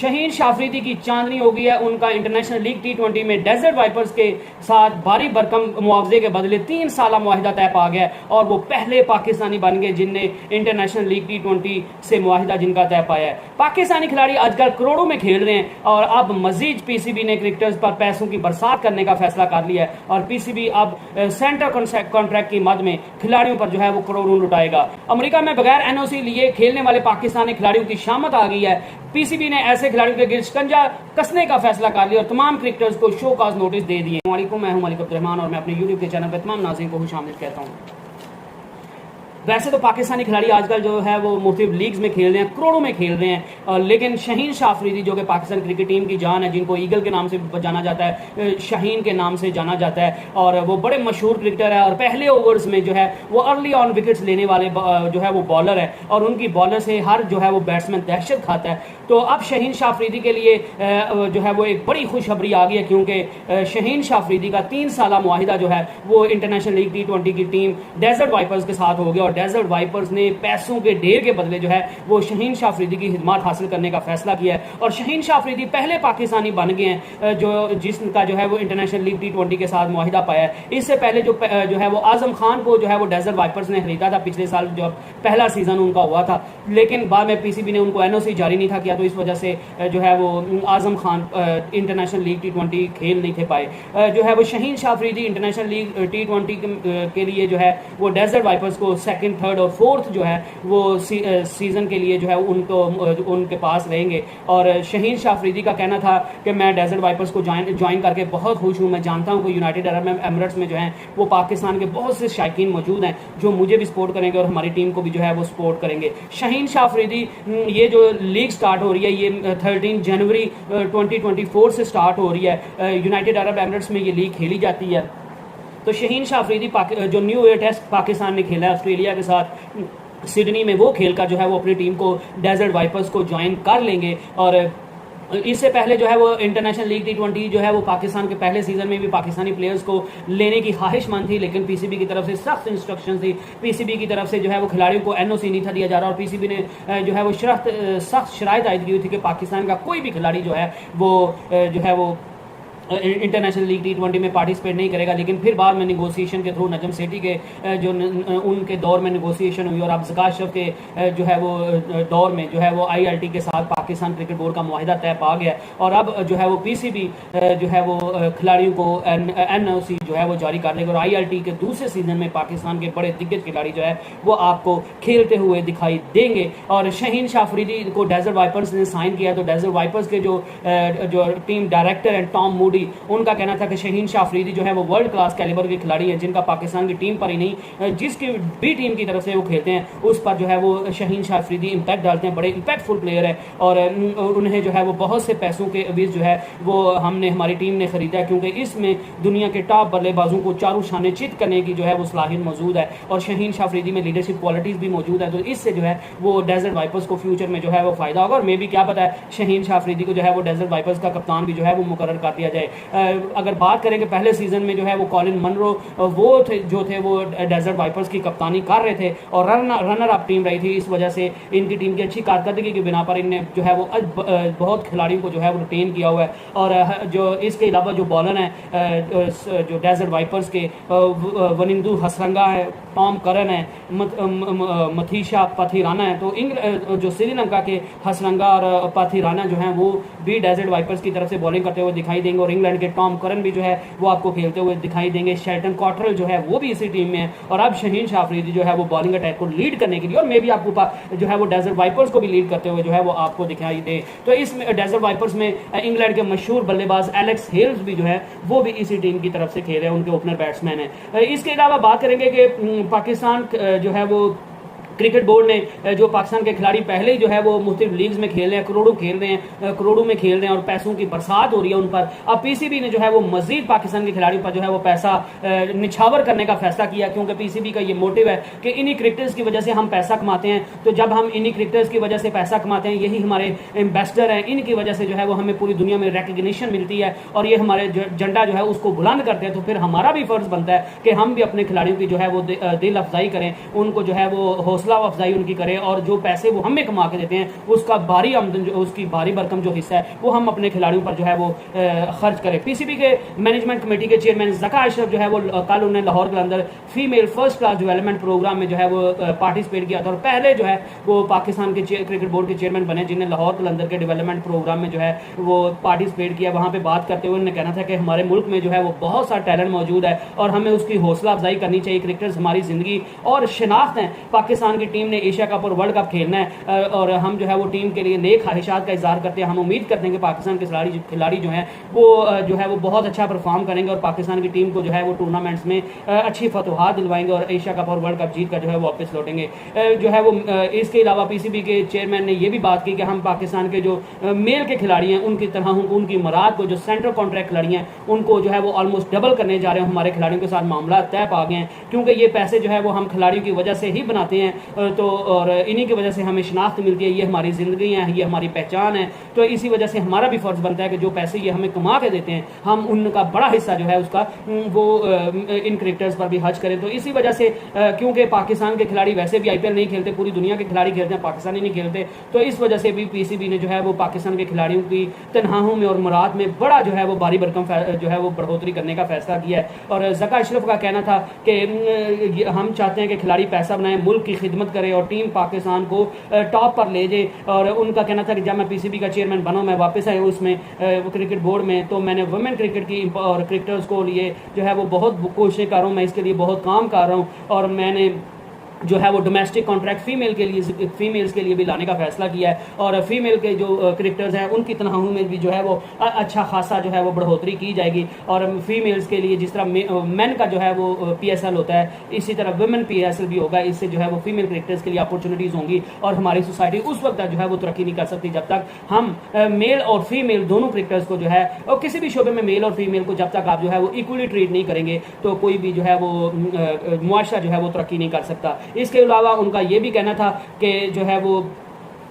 शहीन शाफरीदी की चांदनी हो गई है। उनका इंटरनेशनल लीग T20 में डेजर्ट वाइपर्स के साथ भारी भरकम मुआवजे के बदले 3 साल मुआहिदा तय पा गया और वो पहले पाकिस्तानी बन गए जिनने इंटरनेशनल लीग T20 से मुआहिदा जिनका तय पाया है। पाकिस्तानी खिलाड़ी आजकल करोड़ों में खेल रहे हैं और अब मजीद PCB ने क्रिकेटर्स पर पैसों की बरसात करने का फैसला कर लिया है और PCB अब सेंटर कॉन्ट्रैक्ट की मद में खिलाड़ियों पर जो है वो करोड़ों लुटाएगा। अमेरिका में बगैर NOC लिए खेलने वाले पाकिस्तानी खिलाड़ियों की शामत आ गई है। PCB ने ऐसे खिलाड़ियों के गिरद शिकंजा कसने का फैसला कर लिया और तमाम क्रिकेटर्स को शो काज नोटिस दे दिए। मैं हूं मलिक अब्दुर्रहमान और मैं अपने YouTube के चैनल पर तमाम नाज़रीन को खुशामदीद कहता हूं। वैसे तो पाकिस्तानी खिलाड़ी आजकल जो है वो मुख्तलिफ लीग्स में खेल रहे हैं, करोड़ों में खेल रहे हैं, लेकिन शहीन शाफरीदी जो कि पाकिस्तान क्रिकेट टीम की जान है, जिनको ईगल के नाम से जाना जाता है, शाहीन के नाम से जाना जाता है और वो बड़े मशहूर क्रिकेटर है और पहले ओवर्स में जो है वो अर्ली ऑन विकेट्स लेने वाले जो है वो बॉलर है और उनकी बॉलर से हर जो है वो बैट्समैन दहशत खाता है। तो अब शहीन शाफरीदी के लिए जो है वो एक बड़ी खुशखबरी आ गई है क्योंकि शहीन शाफरीदी का 3 साल मुआहिदा जो है वो इंटरनेशनल लीग T20 की टीम डेजर्ट वाइपर्स के साथ हो गया और डेजर्ट वाइपर्स ने पैसों के ढेर के बदले जो है वो शहीन शाफरीदी की खिदमत हासिल करने का फैसला किया है और शहीन शाफरीदी पहले पाकिस्तानी बन गए हैं जो जिसका जो है वो इंटरनेशनल लीग T20 के साथ मुआहिदा पाया है। इससे पहले जो है वो आजम खान को जो है वो डेजर्ट वाइपर्स ने खरीदा था पिछले साल जो पहला सीजन उनका हुआ था, लेकिन बाद में PCB ने उनको NOC जारी नहीं था किया, तो इस वजह से जो है वो Azam Khan international league T20 खेल नहीं थे पाए। जो है वो Shaheen Shah Afridi international league T20 के लिए जो है वो डेजर्ट वाइपर्स को सेकंड, थर्ड और फोर्थ जो है वो सीजन के लिए जो है उनको उनके पास रहेंगे। और शहीन शाफरीदी का कहना था कि मैं डेजर्ट वाइपर्स को ज्वाइन करके बहुत खुश हूँ। मैं जानता हूँ कि यूनाइटेड अरब एमिरेट्स में जो है वो पाकिस्तान के बहुत से शायकीन मौजूद हैं जो मुझे भी सपोर्ट करेंगे और हमारी टीम को भी जो है वो सपोर्ट करेंगे। शहीन शाफरीदी ये जो लीग स्टार्ट हो रही है ये 13 जनवरी 2024 से स्टार्ट हो रही है। यूनाइटेड अरब एमिरेट्स में ये लीग खेली जाती है। तो शहीन शाफरीदी जो न्यू ईयर टेस्ट पाकिस्तान ने खेला है ऑस्ट्रेलिया के साथ सिडनी में, वो खेल कर जो है वो अपनी टीम को डेजर्ट वाइपर्स को ज्वाइन कर लेंगे। और इससे पहले जो है वो इंटरनेशनल लीग T20 जो है वो पाकिस्तान के पहले सीजन में भी पाकिस्तानी प्लेयर्स को लेने की ख्वाहिशमंद थी, लेकिन PCB की तरफ से सख्त इंस्ट्रक्शन थी। PCB की तरफ से जो है वो खिलाड़ियों को NOC नहीं था दिया जा रहा और PCB ने जो है वो सख्त शराइत आयद की हुई थी कि पाकिस्तान का कोई भी खिलाड़ी जो है वो इंटरनेशनल लीग T20 में पार्टिसिपेट नहीं करेगा। लेकिन फिर बाद में नेगोशिएशन के थ्रू नजम सेठी के जो उनके दौर में नेगोशिएशन हुई और अब ज़का अशरफ के जो है वो दौर में जो है वो ILT के साथ पाकिस्तान क्रिकेट बोर्ड का मुआहिदा तय पा गया और अब जो है वो PCB जो है वो खिलाड़ियों को NOC जो है वो जारी कर देगा और ILT के दूसरे सीजन में पाकिस्तान के बड़े दिग्गज खिलाड़ी जो है वो आपको खेलते हुए दिखाई देंगे। और शहीन शाफरीदी को डेजर्ट वाइपर्स ने साइन किया, तो डेजर्ट वाइपर्स के जो टीम डायरेक्टर हैं टॉम मूडी, उनका कहना था कि शहीन शाफरीदी जो है वो वर्ल्ड क्लास कैलिबर के खिलाड़ी हैं जिनका पाकिस्तान की टीम पर ही नहीं जिसकी भी टीम की तरफ से वो खेलते हैं उस पर जो है वो शहीन शाफरीदी इम्पैक्ट डालते हैं। बड़े इम्पैक्टफुल प्लेयर है और उन्हें जो है वो बहुत से पैसों के अवीज जो है वो हमारी टीम ने खरीदा है क्योंकि इसमें दुनिया के टॉप बल्लेबाजों को चारों शाने चित करने की जो है वो सलाहियत मौजूद है और शहीन शाफरीदी में लीडरशिप क्वालिटीज भी मौजूद है। तो इससे जो है वो डेजर्ट वाइपर्स को फ्यूचर में जो है वो फायदा होगा और मे भी क्या पता है शहीन शाफरीदी को जो है वो डेजर्ट वाइपर्स का कप्तान भी जो है वो मुकर्रर कर दिया जाए। अगर बात करें कि पहले सीजन में जो है वो कॉलिन मनरो वो थे वो डेजर्ट वाइपर्स की कप्तानी कर रहे थे और रनर अप टीम रही थी, इस वजह से इनकी टीम की अच्छी कारकर्दगी की बिना पर इनने जो है वो बहुत खिलाड़ियों को जो है वो रिटेन किया हुआ है। और जो इसके अलावा जो बॉलर हैं जो डेजर्ट वाइपर्स के वनिंदु हसरंगा है, टॉम करन है, मथीशा पाथीराना है, तो जो श्रीलंका के हसरंगा और पाथीराना जो हैं वो भी डेजर्ट वाइपर्स की तरफ से बॉलिंग करते हुए दिखाई देंगे और इंग्लैंड के टॉम करन भी जो है वो आपको खेलते हुए दिखाई देंगे। शेल्टन कॉटरल जो है वो भी इसी टीम में है और अब शहीन शाफरीदी जो है वो बॉलिंग अटैक को लीड करने के लिए और मे भी आपको जो है वो डेजर्ट वाइपर्स को भी लीड करते हुए जो है वो आपको दिखाई दे। तो इस डेजर्ट वाइपर्स में इंग्लैंड के मशहूर बल्लेबाज एलेक्स हेल्स भी जो है वो भी इसी टीम की तरफ से खेल रहे हैं, उनके ओपनर बैट्समैन है। इसके अलावा बात करेंगे कि पाकिस्तान जो है वो क्रिकेट बोर्ड ने जो पाकिस्तान के खिलाड़ी पहले ही जो है वो मुख्तलिफ लीग्स में खेल रहे हैं, करोड़ों में खेल रहे हैं और पैसों की बरसात हो रही है उन पर। अब PCB ने जो है वो मजीद पाकिस्तान के खिलाड़ियों पर जो है वो पैसा निछावर करने का फैसला किया क्योंकि PCB का ये मोटिव है कि इन्हीं क्रिकेटर्स की वजह से हम पैसा कमाते हैं। तो जब हम इन्हीं क्रिकेटर्स की वजह से पैसा कमाते हैं, यही हमारे एम्बेसडर हैं, इनकी वजह से जो है वो हमें पूरी दुनिया में रिकग्निशन मिलती है और ये हमारे झंडा जो है उसको बुलंद करते हैं। तो फिर हमारा भी फर्ज बनता है कि हम भी अपने खिलाड़ियों की जो है वो दिल अफजाई करें, उनको जो है वो हौसला अफजाई उनकी करें और जो पैसे वो हमें कमा के देते हैं उसका भारी आमदन, उसकी भारी भरकम जो हिस्सा है वो हम अपने खिलाड़ियों पर जो है वो खर्च करें। पीसीबी के मैनेजमेंट कमेटी के चेयरमैन ज़का अशरफ जो है वो कल उन्होंने लाहौर के अंदर female first class development programme में जो है वो पार्टिसिपेट किया था और पहले जो है वो पाकिस्तान के क्रिकेट बोर्ड के चेयरमैन बने जिन्हें लाहौर के अंदर के डेवलपमेंट प्रोग्राम में जो है वो पार्टिसिपेट किया। वहाँ पे बात करते हुए उन्होंने कहना था कि हमारे मुल्क में जो है वो बहुत सारा टैलेंट मौजूद है और हमें उसकी हौसला अफजाई करनी चाहिए। क्रिकेटर्स हमारी ज़िंदगी और शनाख्त हैं। पाकिस्तान की टीम ने एशिया कप और वर्ल्ड कप खेलना है और हम जो है वो टीम के लिए नेक ख्वाहिशात का इजहार करते हैं। हम उम्मीद करते हैं कि पाकिस्तान के खिलाड़ी जो हैं वो जो है वो बहुत अच्छा परफॉर्म करेंगे और पाकिस्तान की टीम को जो है वो टूर्नामेंट्स में अच्छी फतुहात दिलवाएंगे और एशिया कप और वर्ल्ड कप जीत कर जो है वो वापस लौटेंगे। जो है वो इसके अलावा पीसीबी के चेयरमैन ने ये भी बात की कि हम पाकिस्तान के जो मेल के खिलाड़ी हैं उनकी तरह उनकी मुराद को जो सेंट्रल कॉन्ट्रैक्ट खिलाड़ी हैं उनको जो है वो ऑलमोस्ट डबल करने जा रहे हैं। हमारे खिलाड़ियों के साथ मामला तय पा गए हैं क्योंकि ये पैसे जो है वो हम खिलाड़ियों की वजह से ही बनाते हैं तो और इन्हीं की वजह से हमें शनाख्त मिलती है। ये हमारी ज़िंदगी है, ये हमारी पहचान है। तो इसी वजह से हमारा भी फ़र्ज़ बनता है कि जो पैसे ये हमें कमा के देते हैं हम उनका बड़ा हिस्सा जो है उसका वो इन क्रिकेटर्स पर भी हज करें। तो इसी वजह से क्योंकि पाकिस्तान के खिलाड़ी वैसे भी आईपीएल नहीं खेलते, पूरी दुनिया के खिलाड़ी खेलते हैं, पाकिस्तानी नहीं खेलते, तो इस वजह से भी पीसीबी ने जो है वो पाकिस्तान के खिलाड़ियों की तनख्वाहों में और मुराद में बड़ा जो है वो भारी भरकम जो है वो बढ़ोतरी करने का फैसला किया है। और ज़का अशरफ का कहना था कि हम चाहते हैं कि खिलाड़ी पैसा बनाए, मुल्क की खिदमत करे और टीम पाकिस्तान को टॉप पर ले जाए। और उनका कहना था कि जब मैं पीसीबी का चेयरमैन बना, मैं वापस आया उसमें क्रिकेट बोर्ड में, तो मैंने वुमेन क्रिकेट की और क्रिकेटर्स को लिए जो है वो बहुत कोशिशें कर रहा हूँ, मैं इसके लिए बहुत काम कर रहा हूँ और मैंने जो है वो डोमेस्टिक कॉन्ट्रैक्ट फीमेल्स के लिए भी लाने का फैसला किया है और फीमेल के जो क्रिकेटर्स हैं उनकी तनख्वाहों में भी जो है वो अच्छा खासा जो है वो बढ़ोतरी की जाएगी। और फीमेल्स के लिए जिस तरह मेन का जो है वो पीएसएल होता है इसी तरह वुमेन पीएसएल भी होगा। इससे जो है वो फीमेल क्रिकेटर्स के लिए अपॉर्चुनिटीज़ होंगी और हमारी सोसाइटी उस वक्त तक जो है वो तरक्की नहीं कर सकती जब तक हम मेल और फीमेल दोनों क्रिकेटर्स को जो है और किसी भी शोबे में मेल और फीमेल को जब तक आप जो है वो इक्वली ट्रीट नहीं करेंगे तो कोई भी जो है वो मुआशरा जो है वो तरक्की नहीं कर सकता। इसके अलावा उनका ये भी कहना था कि जो है वो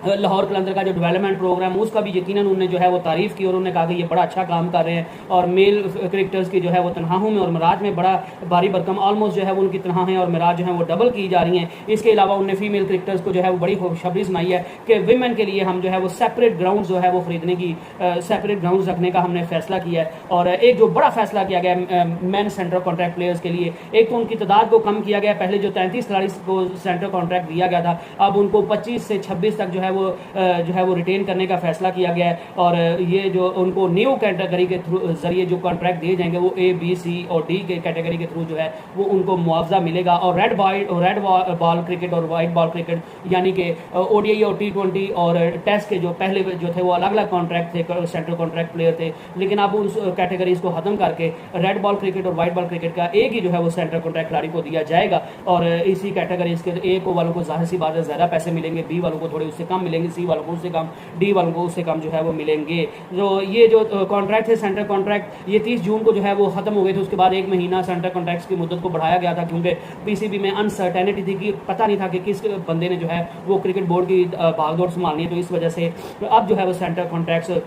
लाहौर कलंदर का जो डेवलपमेंट प्रोग्राम उसका भी यकीनन उन्होंने जो है वो तारीफ़ की और उन्होंने कहा कि ये बड़ा अच्छा काम कर रहे हैं और मेल क्रिकेटर्स की जो है वो तनख्वाहों में और मराज में बड़ा भारी भरकम ऑलमोस्ट जो है वो उनकी तनख्वाहें और मराज जो है वो डबल की जा रही हैं। इसके अलावा उन्होंने फीमेल क्रिकेटर्स को जो है वो बड़ी खुशखबरी सुनाई है कि विमेन के लिए हम जो है वो सेपरेट ग्राउंड जो है वो खरीदने की सेपरेट ग्राउंड रखने का हमने फैसला किया है। और एक जो बड़ा फैसला किया गया मैन सेंट्रल कॉन्ट्रैक्ट प्लेयर्स के लिए, एक तो उनकी तादाद को कम किया गया। पहले जो 33 खिलाड़ी को सेंट्रल कॉन्ट्रैक्ट दिया गया था अब उनको 25 से 26 तक जो है वो रिटेन करने का फैसला किया गया है। और ये जो उनको न्यू कैटेगरी के थ्रू जरिए जो कॉन्ट्रैक्ट दिए जाएंगे वो ए बी सी और डी के कैटेगरी के थ्रू जो है वो उनको मुआवजा मिलेगा। और रेड बॉल क्रिकेट और वाइट बॉल क्रिकेट यानी कि ओडीआई और T20 और टेस्ट के जो पहले जो थे वो अलग अलग कॉन्ट्रैक्ट थे, सेंट्रल कॉन्ट्रैक्ट प्लेयर थे, लेकिन अब उस कैटेगरीज को खत्म करके रेड बॉल क्रिकेट और वाइट बॉल क्रिकेट का एक ही जो है वो सेंट्रल कॉन्ट्रैक्ट खिलाड़ी को दिया जाएगा। और इसी कैटेगरीज के ए को वालों को जाहिर सी बात है ज़्यादा पैसे मिलेंगे, बी वालों को थोड़े उससे कम मिलेंगे, सी वालों को उससे कम, डी वालों को उससे कम जो है वो मिलेंगे। जो ये जो कॉन्ट्रैक्ट थे सेंट्रल कॉन्ट्रैक्ट ये 30 जून को जो है वो खत्म हो गए थे। उसके बाद एक महीना सेंट्रल कॉन्ट्रैक्ट्स की मुद्दत को बढ़ाया गया था क्योंकि पीसीबी में अनसर्टेनिटी थी कि पता नहीं था कि किस बंदे ने जो है वो क्रिकेट बोर्ड की भागदौड़ संभालनी है। तो इस वजह से अब जो है वो सेंट्रल कॉन्ट्रैक्ट्स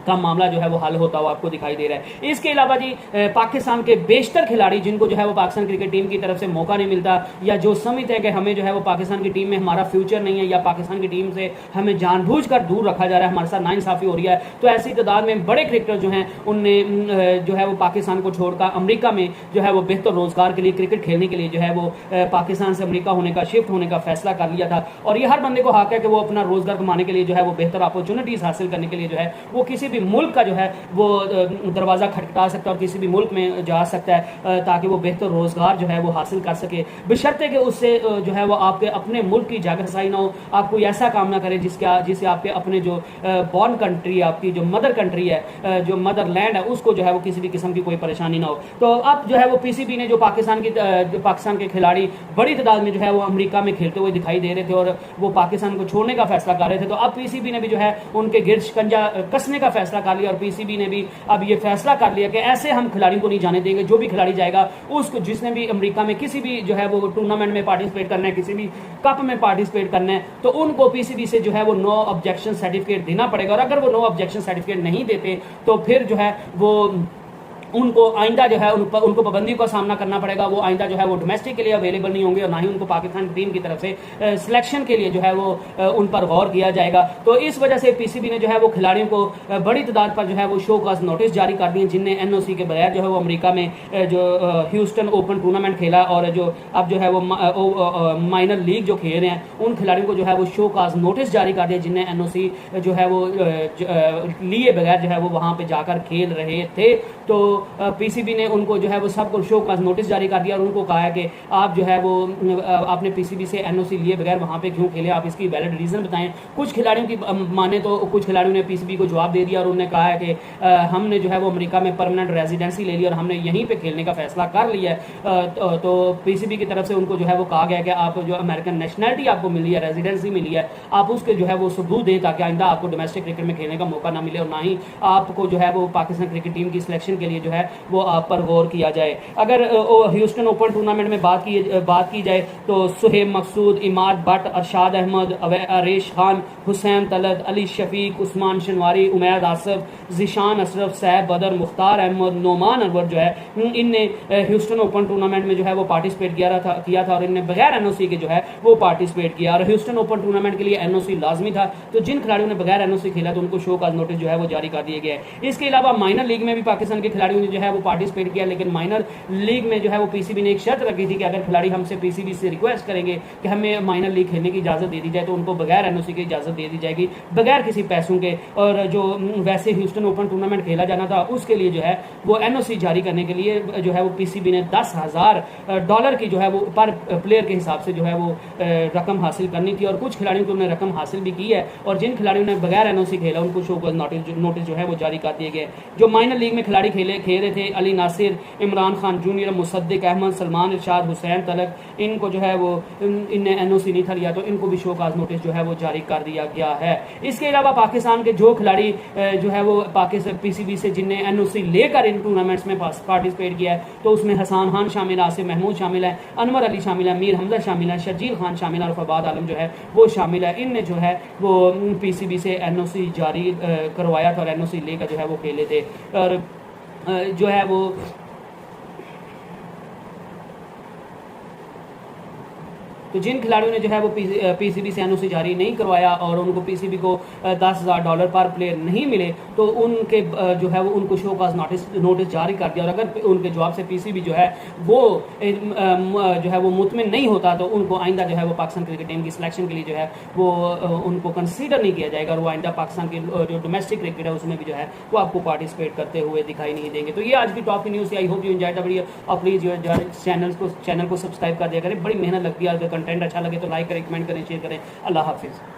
का मामला जो है वो हल होता हुआ आपको दिखाई दे रहा है। इसके अलावा जी पाकिस्तान के बेशतर खिलाड़ी जिनको जो है वो पाकिस्तान क्रिकेट टीम की तरफ से मौका नहीं मिलता या जो समझते हैं कि हमें जो है वो पाकिस्तान की टीम में हमारा फ्यूचर नहीं है या पाकिस्तान की टीम से हमें जानबूझकर दूर रखा जा रहा है, हमारे साथ नाइंसाफ़ी हो रही है, तो ऐसी तादाद में बड़े क्रिकेटर जो हैं उनने जो है वो पाकिस्तान को छोड़कर अमेरिका में जो है वो बेहतर रोज़गार के लिए क्रिकेट खेलने के लिए जो है वो पाकिस्तान से अमेरिका होने का शिफ्ट होने का फैसला कर लिया था। और ये हर बंदे को हक है कि वो अपना रोज़गार कमाने के लिए जो है वो बेहतर अपॉर्चुनिटीज़ हासिल करने के लिए जो है वो किसी भी मुल्क का जो है वो दरवाज़ा खटखटा सकता है और किसी भी मुल्क में जा सकता है ताकि वो बेहतर रोज़गार जो है वो हासिल कर सके, बशर्ते कि उससे जो है वो आपके अपने मुल्क की जागरसाई ना हो, आप कोई ऐसा काम ना करें जिससे आपके अपने जो बॉर्न कंट्री आपकी जो मदर कंट्री है जो मदर लैंड है उसको जो है वो किसी भी किस्म की कोई परेशानी ना हो। तो अब जो है वो पीसीबी ने जो पाकिस्तान के खिलाड़ी बड़ी तादाद में जो है वो अमेरिका में खेलते हुए दिखाई दे रहे थे और वो पाकिस्तान को छोड़ने का फैसला कर रहे थे, तो अब पीसीबी ने भी जो है उनके गिर्द शिकंजा कसने का फैसला कर लिया और पीसीबी ने भी अब ये फैसला कर लिया कि ऐसे हम खिलाड़ी को नहीं जाने देंगे। जो भी खिलाड़ी जाएगा उसको जिसने भी अमेरिका में किसी भी जो है वो टूर्नामेंट में पार्टिसिपेट करना है, किसी भी कप में पार्टिसिपेट करना है, तो उनको पीसीबी से जो है वो नो ऑब्जेक्शन सर्टिफिकेट देना पड़ेगा। और अगर वो नो ऑब्जेक्शन सर्टिफिकेट नहीं देते तो फिर जो है वो उनको आइंदा जो है उनको पाबंदियों का सामना करना पड़ेगा। वो आइंदा जो है वो डोमेस्टिक के लिए अवेलेबल नहीं होंगे और ना ही उनको पाकिस्तान टीम की तरफ से सिलेक्शन के लिए जो है वो उन पर गौर किया जाएगा। तो इस वजह से पीसीबी ने जो है वो खिलाड़ियों को बड़ी तादाद पर जो है वो शो काज नोटिस जारी कर दिए, जिनने एनओसी के बगैर जो है वो अमेरिका में जो ह्यूस्टन ओपन टूर्नामेंट खेला और जो अब जो है वो माइनर लीग जो खेल रहे हैं उन खिलाड़ियों को जो है वो शो काज नोटिस जारी कर दिया, जिनने एनओसी जो है वो लिए बगैर जो है वो वहां पे जाकर खेल रहे थे। तो पीसीबी ने उनको जो है वो सबको शो का नोटिस जारी कर दिया और उनको कहा है कि आप जो है वो आपने पीसीबी से एनओसी लिए बगैर वहां पे क्यों खेले, आप इसकी वैलिड रीजन बताएं। कुछ खिलाड़ियों की माने तो कुछ खिलाड़ियों ने पीसीबी को जवाब दे दिया और उन्होंने कहा है कि हमने जो है वो अमेरिका में परमानेंट रेजिडेंसी ले ली और हमने यहीं पे खेलने का फैसला कर लिया है। तो पीसीबी की तरफ से उनको जो है वो कहा गया कि आप जो अमेरिकन नेशनलिटी आपको मिली है, रेजिडेंसी मिली है, आप उसके जो है वो सबूत दें ताकि आइंदा आपको डोमेस्टिक क्रिकेट में खेलने का मौका ना मिले और ना ही आपको जो है वो पाकिस्तान क्रिकेट टीम की सिलेक्शन के लिए जो है वो आप पर गौर किया जाए। अगर ह्यूस्टन ओपन टूर्नामेंट में बात की जाए तो सुहेब मकसूद, इमाद भट्ट, अरशाद अहमद, अरेश खान, हुसैन तलत, अली शफीक, उस्मान शनवारी, उमैद आसफ, जिशान अशरफ, सैफ बदर, मुख्तार अहमद, नोमान अनवर जो है इनने ह्यूस्टन ओपन टूर्नामेंट में जो है वो पार्टिसिपेट किया था और इनने बगैर एनओसी के जो है वो पार्टिसिपेट किया। और ह्यूस्टन ओपन टूर्नामेंट के लिए एनओसी लाजमी था, तो जिन खिलाड़ियों ने बगैर एनओसी खेला तो उनको शो का नोटिस जो है वो जारी कर दिए गए। इसके अलावा माइनर लीग में भी पाकिस्तान के खिलाड़ियों ने जो है वो पार्टिसिपेट किया, लेकिन माइनर लीग में जो है वो पीसीबी ने एक शर्त रखी थी कि अगर खिलाड़ी हमसे पीसीबी से रिक्वेस्ट करेंगे कि हमें माइनर लीग खेलने की इजाजत दे दी जाए तो उनको बगैर एनओसी की इजाजत दे दी जाएगी, बगैर किसी पैसों के। और जो वैसे ह्यूस्टन ओपन टूर्नामेंट खेला जाना था उसके लिए जो है वो एनओसी जारी करने के लिए जो है वो पीसीबी ने $10,000 की जो है वो पर प्लेयर के हिसाब से जो है वो रकम हासिल करनी थी और कुछ खिलाड़ियों को उन्होंने रकम हासिल भी की है। और जिन खिलाड़ियों ने बगैर एनओसी खेला उनको शो कॉज नोटिस जो है वो जारी कर दिए गए। जो माइनर लीग में खिलाड़ी खेल रहे थे, अली नासिर, इमरान खान जूनियर, मुसद्दिक अहमद, सलमान इरशाद, हुसैन तलक, इनको जो है वो इनने एनओसी नहीं था लिया तो इनको भी शो काज नोटिस जो है वो जारी कर दिया गया है। इसके अलावा पाकिस्तान के जो खिलाड़ी जो है वो पाकिस्तान पीसीबी से जिनने एनओसी लेकर इन टूर्नामेंट्स में पार्टिसिपेट किया है तो उसमें हसन खान शामिल है, आसिफ महमूद शामिल है, अनवर अली शामिल है, मीर हमजा शामिल है, शर्जील खान शामिल है और फवाद आलम जो है वो शामिल है। इनने जो है वो पीसीबी से एनओसी जारी करवाया था और एनओसी लेकर जो है वो खेले थे। और जो है वो तो जिन खिलाड़ियों ने जो है वो पीसीबी से एनओसी जारी नहीं करवाया और उनको पीसीबी को $10,000 पर प्लेयर नहीं मिले तो उनके जो है वो उनको शो काज नोटिस जारी कर दिया। और अगर उनके जवाब से पीसीबी जो है वो जो है वो मुतमिन नहीं होता तो उनको आइंदा जो है वो पाकिस्तान क्रिकेट टीम की सिलेक्शन के लिए जो है वो उनको कंसीडर नहीं किया जाएगा और वो आइंदा पाकिस्तान की जो डोमेस्टिक क्रिकेट है उसमें भी जो है वो आपको पार्टिसिपेट करते हुए दिखाई नहीं देंगे। तो ये आज की टॉप की न्यूज़ थी। I hope you enjoy the video और प्लीज़ चैनल को सब्सक्राइब कर दिया करें। बड़ी मेहनत लगती है, कंटेंट अच्छा लगे तो लाइक करें, कमेंट करें, शेयर करें। अल्लाह हाफिज़।